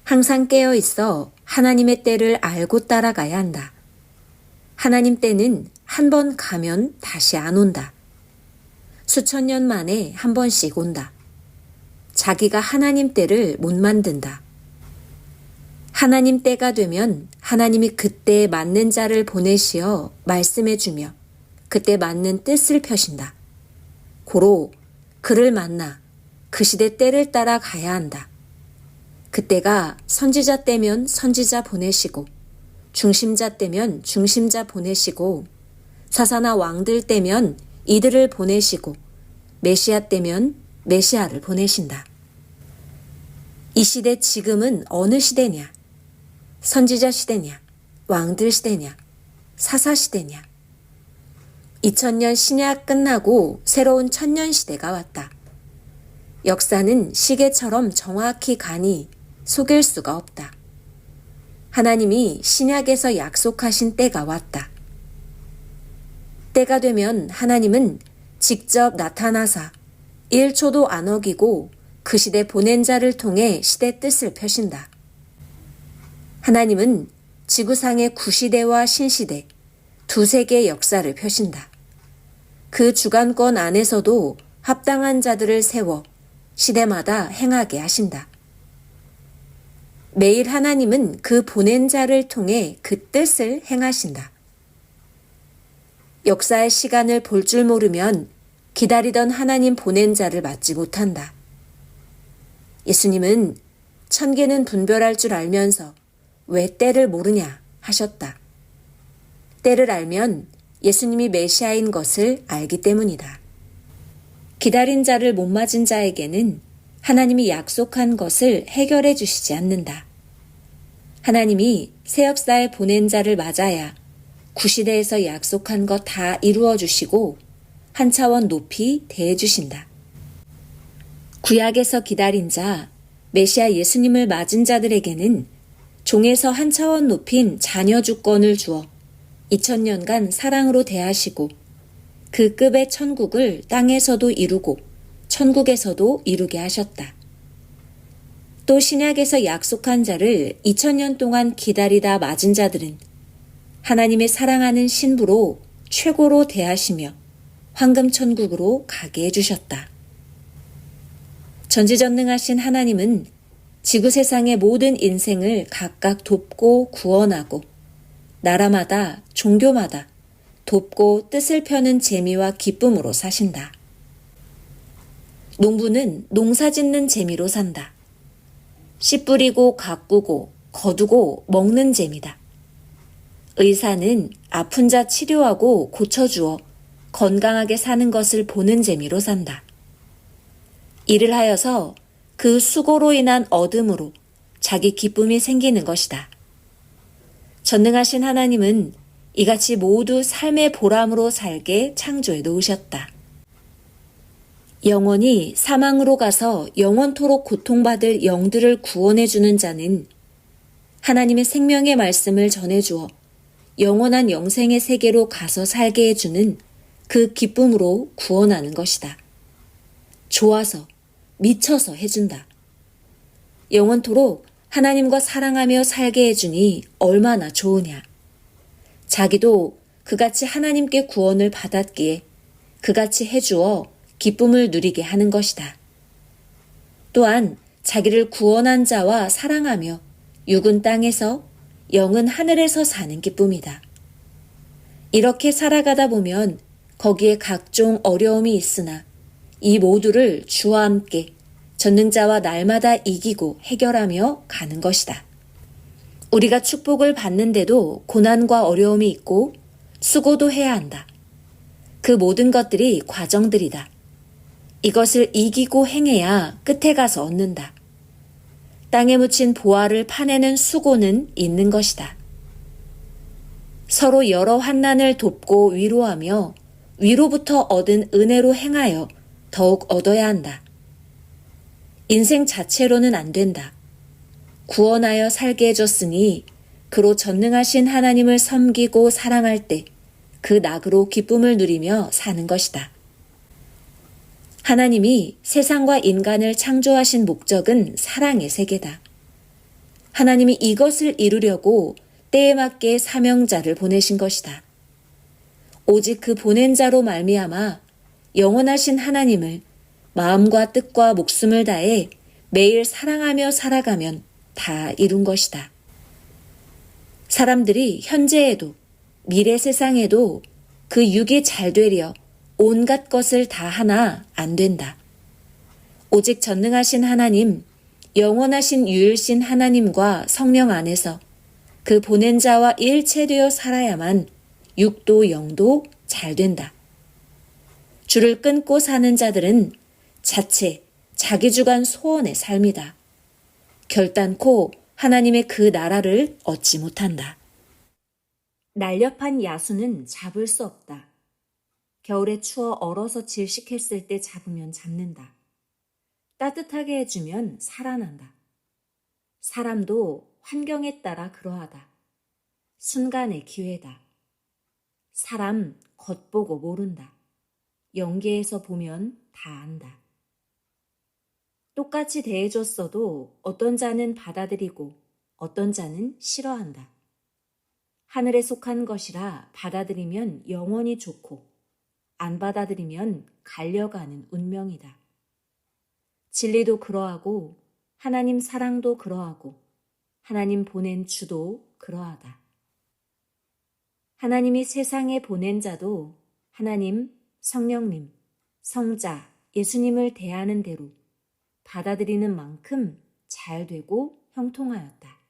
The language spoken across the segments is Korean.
항상 깨어 있어 하나님의 때를 알고 따라가야 한다. 하나님 때는 한 번 가면 다시 안 온다. 수천 년 만에 한 번씩 온다. 자기가 하나님 때를 못 만든다. 하나님 때가 되면 하나님이 그때에 맞는 자를 보내시어 말씀해주며 그때 맞는 뜻을 펴신다. 고로 그를 만나 그 시대 때를 따라 가야 한다. 그때가 선지자 때면 선지자 보내시고 중심자 때면 중심자 보내시고 사사나 왕들 때면 이들을 보내시고 메시아 때면 메시아를 보내신다. 이 시대 지금은 어느 시대냐? 선지자 시대냐? 왕들 시대냐? 사사 시대냐? 2000년 신약 끝나고 새로운 천년 시대가 왔다. 역사는 시계처럼 정확히 가니 속일 수가 없다. 하나님이 신약에서 약속하신 때가 왔다. 때가 되면 하나님은 직접 나타나사 1초도 안 어기고 그 시대 보낸 자를 통해 시대 뜻을 펴신다. 하나님은 지구상의 구시대와 신시대 두 세계의 역사를 펴신다. 그 주관권 안에서도 합당한 자들을 세워 시대마다 행하게 하신다. 매일 하나님은 그 보낸 자를 통해 그 뜻을 행하신다. 역사의 시간을 볼 줄 모르면 기다리던 하나님 보낸 자를 맞지 못한다. 예수님은 천계는 분별할 줄 알면서 왜 때를 모르냐 하셨다. 때를 알면 예수님이 메시아인 것을 알기 때문이다. 기다린 자를 못 맞은 자에게는 하나님이 약속한 것을 해결해 주시지 않는다. 하나님이 새 역사에 보낸 자를 맞아야 구시대에서 약속한 것 다 이루어 주시고 한 차원 높이 대해 주신다. 구약에서 기다린 자, 메시아 예수님을 맞은 자들에게는 종에서 한 차원 높인 자녀 주권을 주어 2000년간 사랑으로 대하시고 그 급의 천국을 땅에서도 이루고 천국에서도 이루게 하셨다. 또 신약에서 약속한 자를 2000년 동안 기다리다 맞은 자들은 하나님의 사랑하는 신부로 최고로 대하시며 황금천국으로 가게 해주셨다. 전지전능하신 하나님은 지구 세상의 모든 인생을 각각 돕고 구원하고 나라마다 종교마다 돕고 뜻을 펴는 재미와 기쁨으로 사신다. 농부는 농사 짓는 재미로 산다. 씨 뿌리고 가꾸고 거두고 먹는 재미다. 의사는 아픈 자 치료하고 고쳐주어 건강하게 사는 것을 보는 재미로 산다. 일을 하여서 그 수고로 인한 얻음으로 자기 기쁨이 생기는 것이다. 전능하신 하나님은 이같이 모두 삶의 보람으로 살게 창조해 놓으셨다. 영원히 사망으로 가서 영원토록 고통받을 영들을 구원해 주는 자는 하나님의 생명의 말씀을 전해주어 영원한 영생의 세계로 가서 살게 해주는 그 기쁨으로 구원하는 것이다. 좋아서, 미쳐서 해준다. 영원토록 하나님과 사랑하며 살게 해주니 얼마나 좋으냐. 자기도 그같이 하나님께 구원을 받았기에 그같이 해주어 기쁨을 누리게 하는 것이다. 또한 자기를 구원한 자와 사랑하며 육은 땅에서 영은 하늘에서 사는 기쁨이다. 이렇게 살아가다 보면 거기에 각종 어려움이 있으나 이 모두를 주와 함께 전능자와 날마다 이기고 해결하며 가는 것이다. 우리가 축복을 받는데도 고난과 어려움이 있고 수고도 해야 한다. 그 모든 것들이 과정들이다. 이것을 이기고 행해야 끝에 가서 얻는다. 땅에 묻힌 보화를 파내는 수고는 있는 것이다. 서로 여러 환난을 돕고 위로하며 위로부터 얻은 은혜로 행하여 더욱 얻어야 한다. 인생 자체로는 안 된다. 구원하여 살게 해줬으니 그로 전능하신 하나님을 섬기고 사랑할 때 그 낙으로 기쁨을 누리며 사는 것이다. 하나님이 세상과 인간을 창조하신 목적은 사랑의 세계다. 하나님이 이것을 이루려고 때에 맞게 사명자를 보내신 것이다. 오직 그 보낸 자로 말미암아 영원하신 하나님을 마음과 뜻과 목숨을 다해 매일 사랑하며 살아가면 다 이룬 것이다. 사람들이 현재에도 미래 세상에도 그 육이 잘 되려 온갖 것을 다 하나 안 된다. 오직 전능하신 하나님, 영원하신 유일신 하나님과 성령 안에서 그 보낸 자와 일체되어 살아야만 육도 영도 잘 된다. 줄을 끊고 사는 자들은 자체 자기 주관 소원의 삶이다. 결단코 하나님의 그 나라를 얻지 못한다. 날렵한 야수는 잡을 수 없다. 겨울에 추워 얼어서 질식했을 때 잡으면 잡는다. 따뜻하게 해주면 살아난다. 사람도 환경에 따라 그러하다. 순간의 기회다. 사람 겉보고 모른다. 연계해서 보면 다 안다. 똑같이 대해줬어도 어떤 자는 받아들이고 어떤 자는 싫어한다. 하늘에 속한 것이라 받아들이면 영원히 좋고 안 받아들이면 갈려가는 운명이다. 진리도 그러하고 하나님 사랑도 그러하고 하나님 보낸 주도 그러하다. 하나님이 세상에 보낸 자도 하나님, 성령님, 성자, 예수님을 대하는 대로 받아들이는 만큼 잘 되고 형통하였다.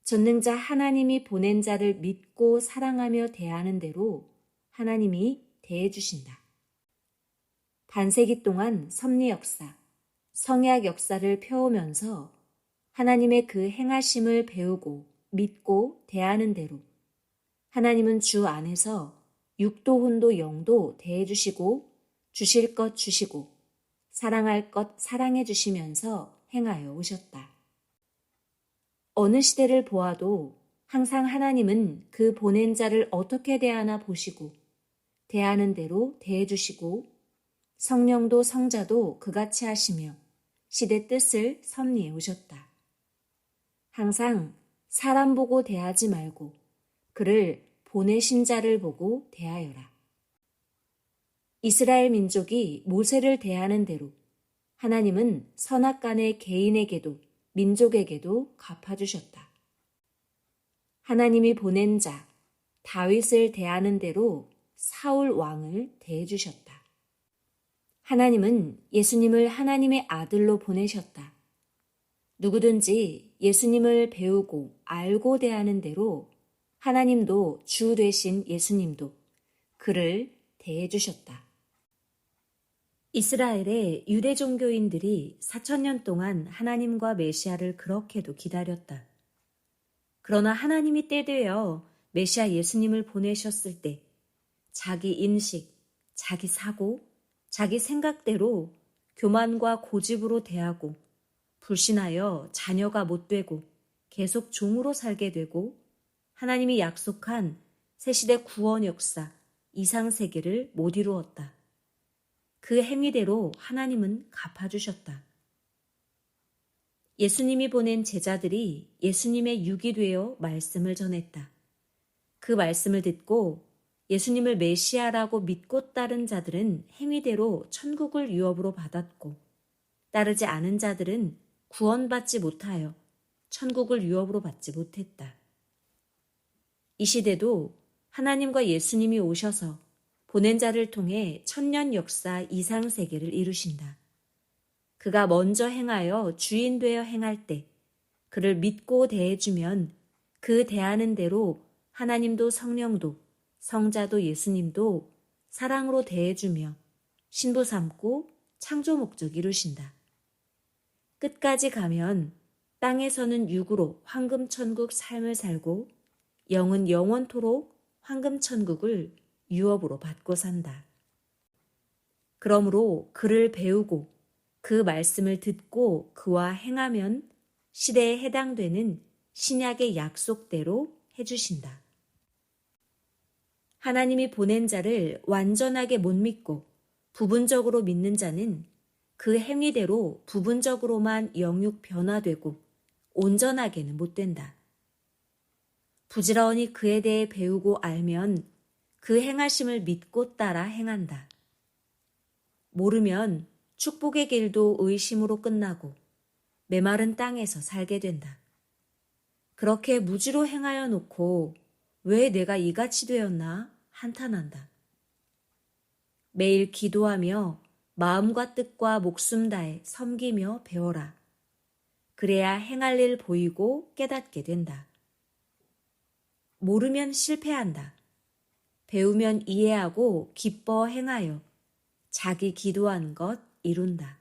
전능자 하나님이 보낸 자를 믿고 사랑하며 대하는 대로 하나님이 대해주신다. 반세기 동안 섭리 역사, 성약 역사를 펴오면서 하나님의 그 행하심을 배우고 믿고 대하는 대로 하나님은 주 안에서 육도 혼도 영도 대해주시고 주실 것 주시고 사랑할 것 사랑해 주시면서 행하여 오셨다. 어느 시대를 보아도 항상 하나님은 그 보낸 자를 어떻게 대하나 보시고 대하는 대로 대해주시고 성령도 성자도 그같이 하시며 시대 뜻을 섭리해 오셨다. 항상 사람 보고 대하지 말고 그를 보내신 자를 보고 대하여라. 이스라엘 민족이 모세를 대하는 대로 하나님은 선악간의 개인에게도 민족에게도 갚아주셨다. 하나님이 보낸 자 다윗을 대하는 대로 사울 왕을 대해주셨다. 하나님은 예수님을 하나님의 아들로 보내셨다. 누구든지 예수님을 배우고 알고 대하는 대로 하나님도 주 되신 예수님도 그를 대해주셨다. 이스라엘의 유대 종교인들이 4,000년 동안 하나님과 메시아를 그렇게도 기다렸다. 그러나 하나님이 때되어 메시아 예수님을 보내셨을 때 자기 인식, 자기 사고, 자기 생각대로 교만과 고집으로 대하고 불신하여 자녀가 못되고 계속 종으로 살게 되고 하나님이 약속한 새시대 구원 역사, 이상세계를 못 이루었다. 그 행위대로 하나님은 갚아주셨다. 예수님이 보낸 제자들이 예수님의 육이 되어 말씀을 전했다. 그 말씀을 듣고 예수님을 메시아라고 믿고 따른 자들은 행위대로 천국을 유업으로 받았고 따르지 않은 자들은 구원받지 못하여 천국을 유업으로 받지 못했다. 이 시대도 하나님과 예수님이 오셔서 보낸 자를 통해 천년 역사 이상 세계를 이루신다. 그가 먼저 행하여 주인 되어 행할 때 그를 믿고 대해주면 그 대하는 대로 하나님도 성령도 성자도 예수님도 사랑으로 대해주며 신부 삼고 창조 목적 이루신다. 끝까지 가면 땅에서는 육으로 황금천국 삶을 살고 영은 영원토록 황금천국을 유업으로 받고 산다. 그러므로 그를 배우고 그 말씀을 듣고 그와 행하면 시대에 해당되는 신약의 약속대로 해주신다. 하나님이 보낸 자를 완전하게 못 믿고 부분적으로 믿는 자는 그 행위대로 부분적으로만 영육 변화되고 온전하게는 못 된다. 부지런히 그에 대해 배우고 알면 그 행하심을 믿고 따라 행한다. 모르면 축복의 길도 의심으로 끝나고 메마른 땅에서 살게 된다. 그렇게 무지로 행하여 놓고 왜 내가 이같이 되었나 한탄한다. 매일 기도하며 마음과 뜻과 목숨 다해 섬기며 배워라. 그래야 행할 일 보이고 깨닫게 된다. 모르면 실패한다. 배우면 이해하고 기뻐 행하여 자기 기도한 것 이룬다.